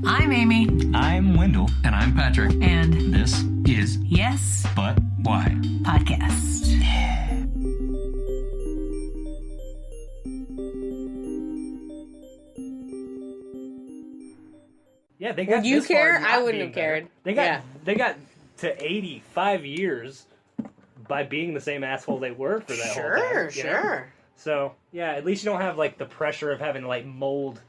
I'm Amy. I'm Wendell. And I'm Patrick. And this is Yes, But Why? Podcast. Yeah, they got Would you this far care? not I wouldn't being have cared. better. They got to 85 years by being the same asshole they were for that whole time. You know? So, yeah, at least you don't have, like, the pressure of having to, like, mold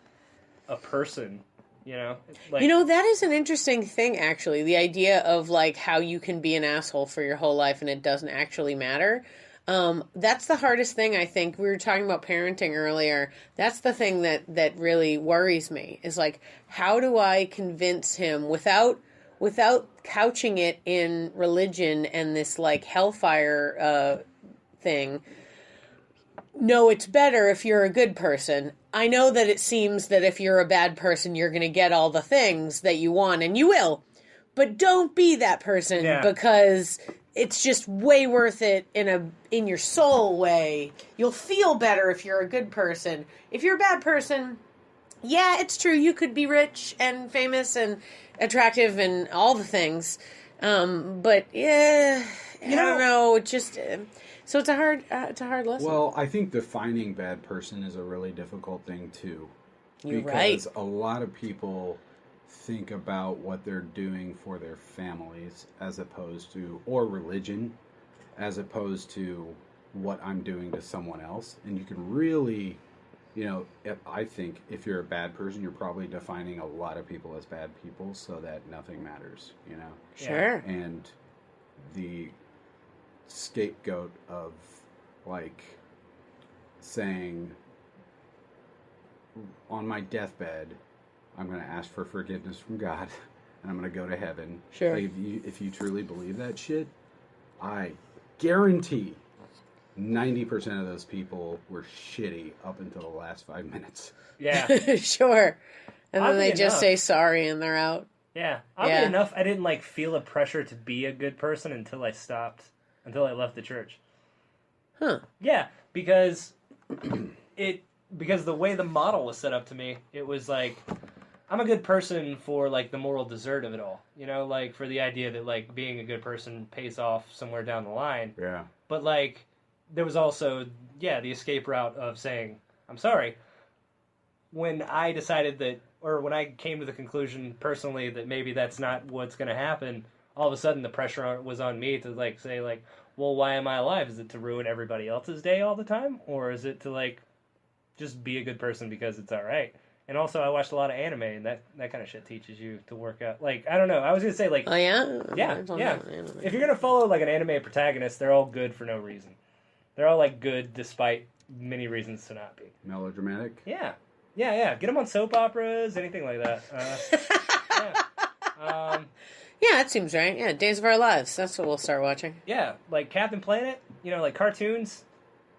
a person, you know? Like, You know, that is an interesting thing, actually. The idea of, like, how you can be an asshole for your whole life and it doesn't actually matter. That's the hardest thing, I think. We were talking about parenting earlier. That's the thing that really worries me, is, like, how do I convince him without couching it in religion and this, like, hellfire thing. No, it's better if you're a good person. I know that it seems that if you're a bad person, you're going to get all the things that you want, and you will. But don't be that person, because it's just way worth it in your soul way. You'll feel better if you're a good person. If you're a bad person, yeah, it's true. You could be rich and famous and attractive and all the things. But yeah, I don't know. It just so it's a hard lesson. Well, I think defining bad person is a really difficult thing too. You're because right. a lot of people think about what they're doing for their families as opposed to, or religion, as opposed to what I'm doing to someone else. And you can really, I think if you're a bad person, you're probably defining a lot of people as bad people so that nothing matters, Sure. And the scapegoat of, like, saying, on my deathbed, I'm going to ask for forgiveness from God, and I'm going to go to heaven. Sure. Like, if you truly believe that shit, I guarantee 90% of those people were shitty up until the last 5 minutes. Yeah. Sure. And then Oddly they just enough. say sorry and they're out. Yeah. Oddly enough, I didn't, like, feel a pressure to be a good person until I left the church. Huh. Yeah, because the way the model was set up to me, it was like, I'm a good person for, like, the moral dessert of it all. Like, for the idea that, like, being a good person pays off somewhere down the line. Yeah. But, like, there was also, the escape route of saying, I'm sorry. When I decided that, or when I came to the conclusion personally that maybe that's not what's going to happen, all of a sudden the pressure was on me to, like, say, like, well, why am I alive? Is it to ruin everybody else's day all the time? Or is it to, like, just be a good person because it's all right? And also, I watched a lot of anime, and that kind of shit teaches you to work out. Like, I don't know. I was going to say, like... Oh, yeah? Yeah. If you're going to follow, like, an anime protagonist, they're all good for no reason. They're all, like, good despite many reasons to not be. Melodramatic? Yeah. Get them on soap operas, anything like that. Yeah, that seems right. Yeah, Days of Our Lives. That's what we'll start watching. Yeah, like Captain Planet, like cartoons.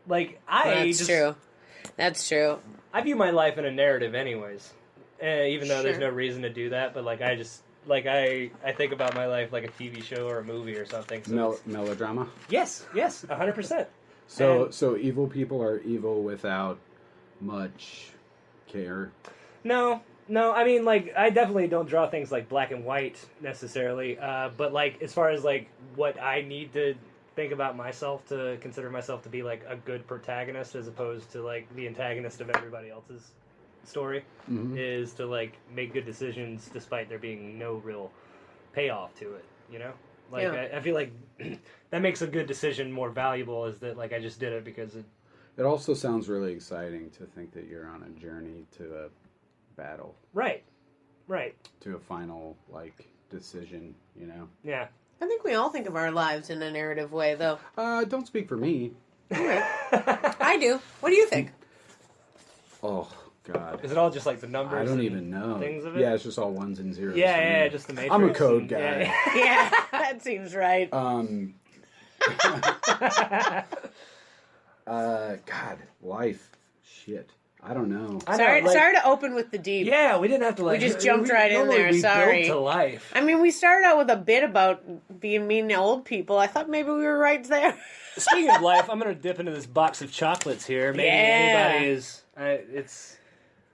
Like, That's true. I view my life in a narrative anyways. Even though there's Sure. no reason to do that, but, like, I just... Like, I think about my life like a TV show or a movie or something. So Melodrama? Yes, 100%. So evil people are evil without much care? No, I mean, like, I definitely don't draw things like black and white necessarily, but, like, as far as, like, what I need to think about myself to consider myself to be, like, a good protagonist as opposed to, like, the antagonist of everybody else's story, is to, like, make good decisions despite there being no real payoff to it, Like, Yeah. I feel like that makes a good decision more valuable, is that, like, I just did it because It also sounds really exciting to think that you're on a journey to a battle. Right. To a final, like, decision, Yeah. I think we all think of our lives in a narrative way, though. Don't speak for me. I do. What do you think? Oh, God. Is it all just like the numbers? I don't and even know. Things of it? Yeah, it's just all ones and zeros. Yeah, just the matrix. I'm a code and- guy. Yeah, that seems right. God, life, shit. I don't know. Sorry to open with the deep. Yeah, we didn't have to, like... We just jumped right in normally there, we sorry. built to life. I mean, we started out with a bit about being mean to old people. I thought maybe we were right there. Speaking of life, I'm going to dip into this box of chocolates here. Maybe anybody is...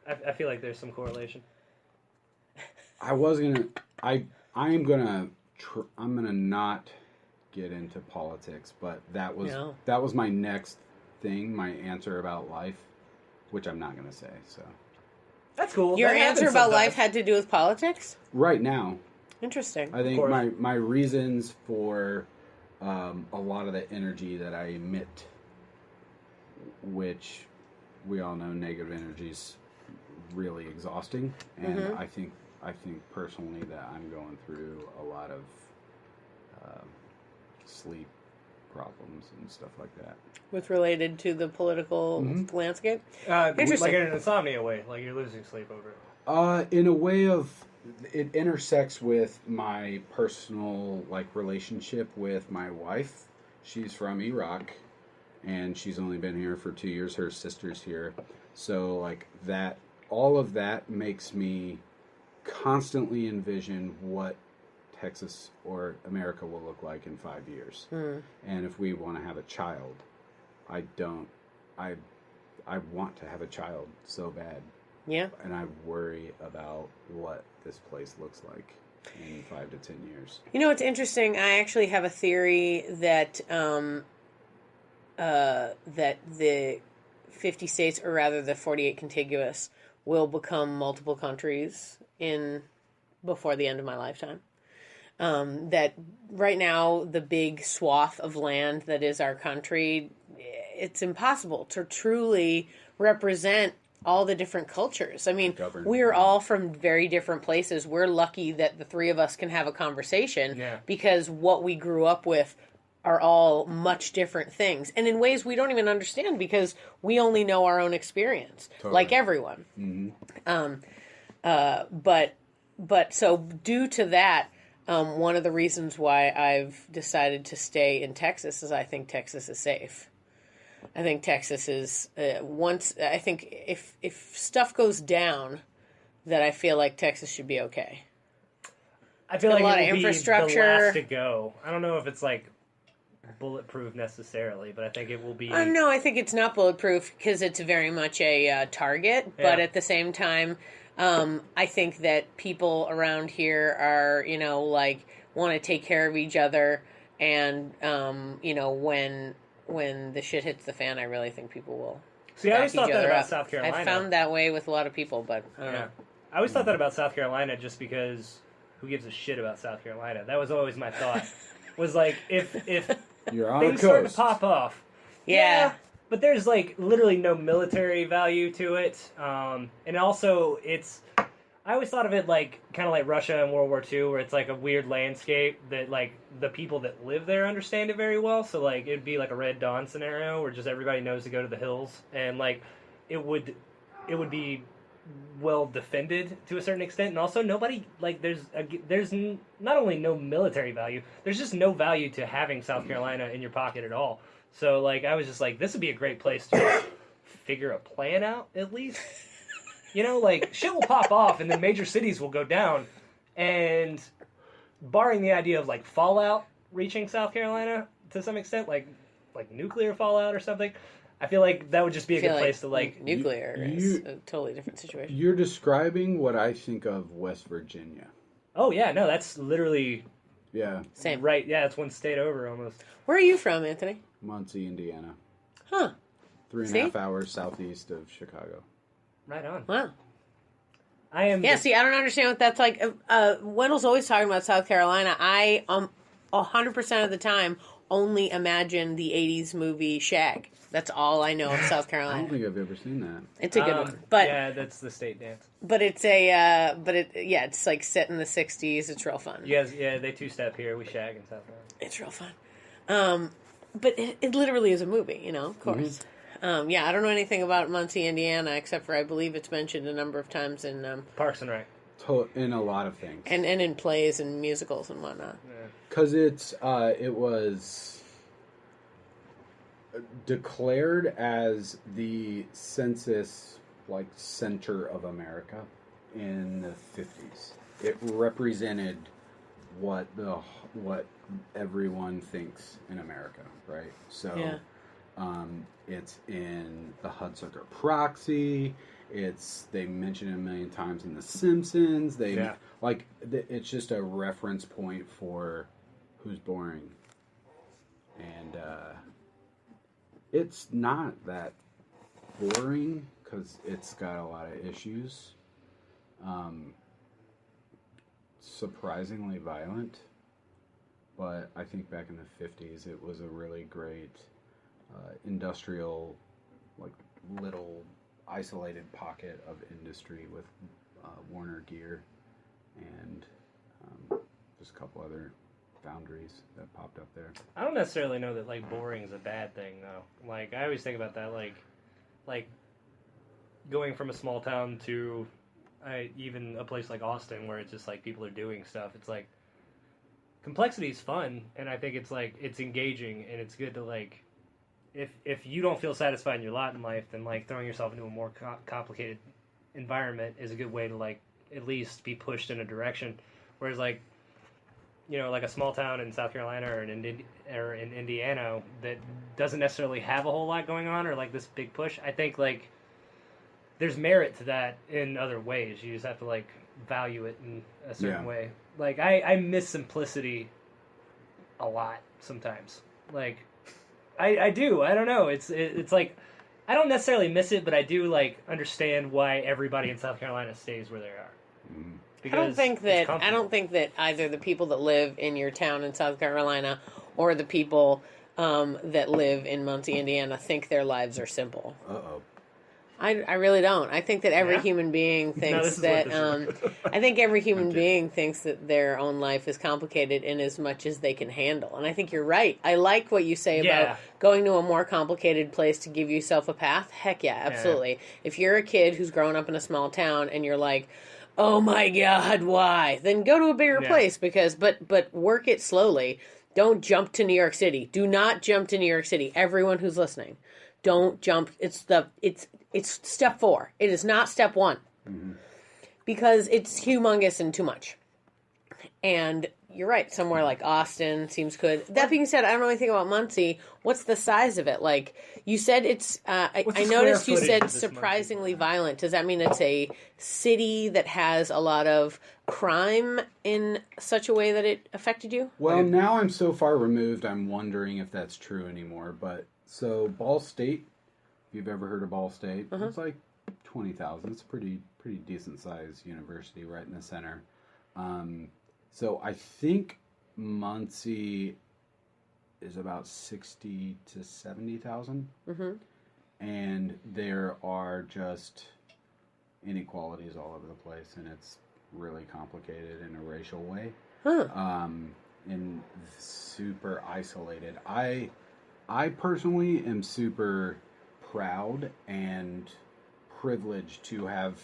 I feel like there's some correlation. I was gonna. I'm gonna not get into politics, but that was my next thing, my answer about life, which I'm not gonna say. So that's cool. Your that answer about sometimes. life had to do with politics? Right now, Interesting. I think my reasons for a lot of the energy that I emit, which we all know negative energy is really exhausting, and I think personally that I'm going through a lot of sleep problems and stuff like that. With related to the political landscape? Interesting. Like in an insomnia way, like you're losing sleep over it. In a way of, it intersects with my personal relationship with my wife. She's from Iraq, and she's only been here for 2 years. Her sister's here, so that. All of that makes me constantly envision what Texas or America will look like in 5 years. And if we want to have a child, I want to have a child so bad. Yeah. And I worry about what this place looks like in 5 to 10 years. You know, it's interesting. I actually have a theory that that the 50 states, or rather the 48 contiguous, will become multiple countries before the end of my lifetime. That right now, the big swath of land that is our country, it's impossible to truly represent all the different cultures. I mean, we're all from very different places. We're lucky that the three of us can have a conversation because what we grew up with are all much different things. And in ways we don't even understand because we only know our own experience, like everyone. But so due to that, one of the reasons why I've decided to stay in Texas is I think Texas is safe. I think Texas is I think if stuff goes down, that I feel like Texas should be okay. I feel like a lot it of will infrastructure. Be the last to go. I don't know if it's bulletproof necessarily, but I think it will be. No, I think it's not bulletproof because it's very much a target. But at the same time, I think that people around here are, want to take care of each other, and when the shit hits the fan, I really think people will. See, I always thought that about South Carolina. I found that way with a lot of people, but I don't know. I always thought that about South Carolina just because who gives a shit about South Carolina? That was always my thought. Was if you're on things start to pop off. Yeah. But there's literally no military value to it. And also I always thought of it kind of like Russia in World War II, where it's a weird landscape that the people that live there understand it very well. So it'd be a Red Dawn scenario where just everybody knows to go to the hills, and it would be well defended to a certain extent, and also nobody there's not only no military value, there's just no value to having South Carolina in your pocket at all. So I was just this would be a great place to figure a plan out at least. Shit will pop off and then major cities will go down, and barring the idea of fallout reaching South Carolina to some extent, like nuclear fallout or something, I feel that would just be a good place to nuclear is a totally different situation. You're describing what I think of West Virginia. Oh yeah, no, that's literally same. Right, yeah, it's one state over almost. Where are you from, Anthony? Muncie, Indiana. Huh. 3.5 hours southeast of Chicago. Right on. Wow. I am. Yeah, see, I don't understand what that's like. Wendell's always talking about South Carolina. I 100% of the time only imagine the 80s movie Shag. That's all I know of South Carolina. I don't think I've ever seen that. It's a good one. But yeah, that's the state dance. But it's it's set in the 60s. It's real fun. You guys, they two-step here. We Shag in South Carolina. It's real fun. But it literally is a movie, of course. Mm-hmm. I don't know anything about Muncie, Indiana, except for I believe it's mentioned a number of times in Parks and Rec. In a lot of things. And in plays and musicals and whatnot. Because it was declared as the census center of America in the 50s. It represented what everyone thinks in America, right? So it's in the Hudsucker Proxy, They mention it a million times in The Simpsons. Yeah. It's just a reference point for who's boring. And it's not that boring because it's got a lot of issues. Surprisingly violent. But I think back in the 50s, it was a really great industrial, like, little isolated pocket of industry with Warner Gear and just a couple other foundries that popped up there. I don't necessarily know that, like, boring is a bad thing, though. Like, I always think about that, like going from a small town to even a place like Austin where it's just, like, people are doing stuff. It's, like, complexity is fun, and I think it's, like, it's engaging, and it's good to, like, if you don't feel satisfied in your lot in life, then, like, throwing yourself into a more complicated environment is a good way to, like, at least be pushed in a direction. Whereas, like, you know, like a small town in South Carolina or in Indiana that doesn't necessarily have a whole lot going on or, like, this big push, I think, like, there's merit to that in other ways. You just have to, like, value it in a certain way. Like, I miss simplicity a lot sometimes. Like, I do. I don't know. It's like, I don't necessarily miss it, but I do, like, understand why everybody in South Carolina stays where they are. I don't think that either the people that live in your town in South Carolina or the people that live in Muncie, Indiana, think their lives are simple. Uh-oh. I really don't. I think that every human being thinks I think every human being thinks that their own life is complicated in as much as they can handle. And I think you're right. I like what you say about going to a more complicated place to give yourself a path. Heck yeah, absolutely. If you're a kid who's grown up in a small town and you're like, oh my God, why? Then go to a bigger place but work it slowly. Don't jump to New York City. Do not jump to New York City. Everyone who's listening, don't jump. It's step 4. It is not step 1. Mm-hmm. Because it's humongous and too much. And you're right, somewhere like Austin seems good. That being said, I don't know anything about Muncie. What's the size of it? Like, you said it's, I noticed you said surprisingly violent. Does that mean it's a city that has a lot of crime in such a way that it affected you? Well, now I'm so far removed, I'm wondering if that's true anymore. But, so, Ball State, if you've ever heard of Ball State, it's like 20,000. It's a pretty decent-sized university right in the center. So I think Muncie is about 60 to 70,000. Mm-hmm. And there are just inequalities all over the place, and it's really complicated in a racial way. Huh. And super isolated. I personally am super proud and privileged to have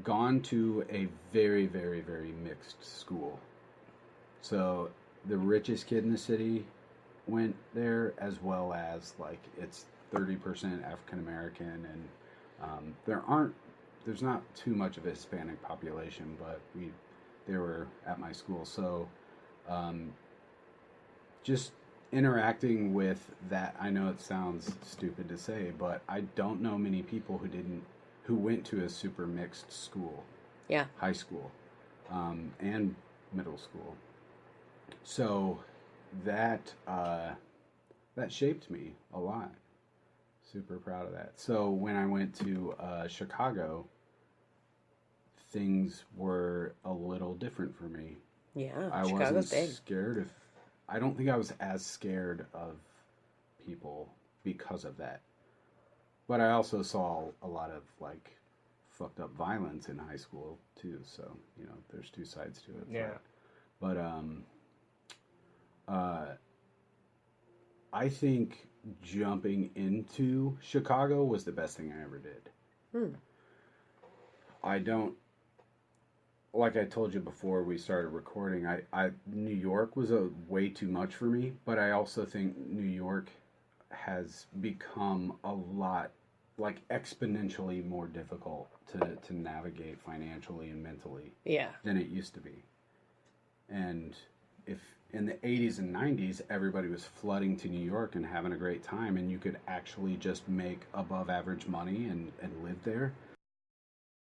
gone to a very, very, very mixed school. So the richest kid in the city went there, as well as, like, it's 30% African American, and there's not too much of a Hispanic population, but they were at my school. So just interacting with that, I know it sounds stupid to say, but I don't know many people who went to a super mixed school. Yeah. High school. And middle school. So that shaped me a lot. Super proud of that. So when I went to Chicago, things were a little different for me. Yeah, I wasn't scared I don't think I was as scared of people because of that. But I also saw a lot of, like, fucked up violence in high school too. So, you know, there's two sides to it. Yeah. But I think jumping into Chicago was the best thing I ever did. I don't, like I told you before we started recording, New York was way too much for me, but I also think New York has become a lot, like, exponentially more difficult to navigate financially and mentally than it used to be. And if in the 80s and 90s, everybody was flooding to New York and having a great time, and you could actually just make above average money and live there,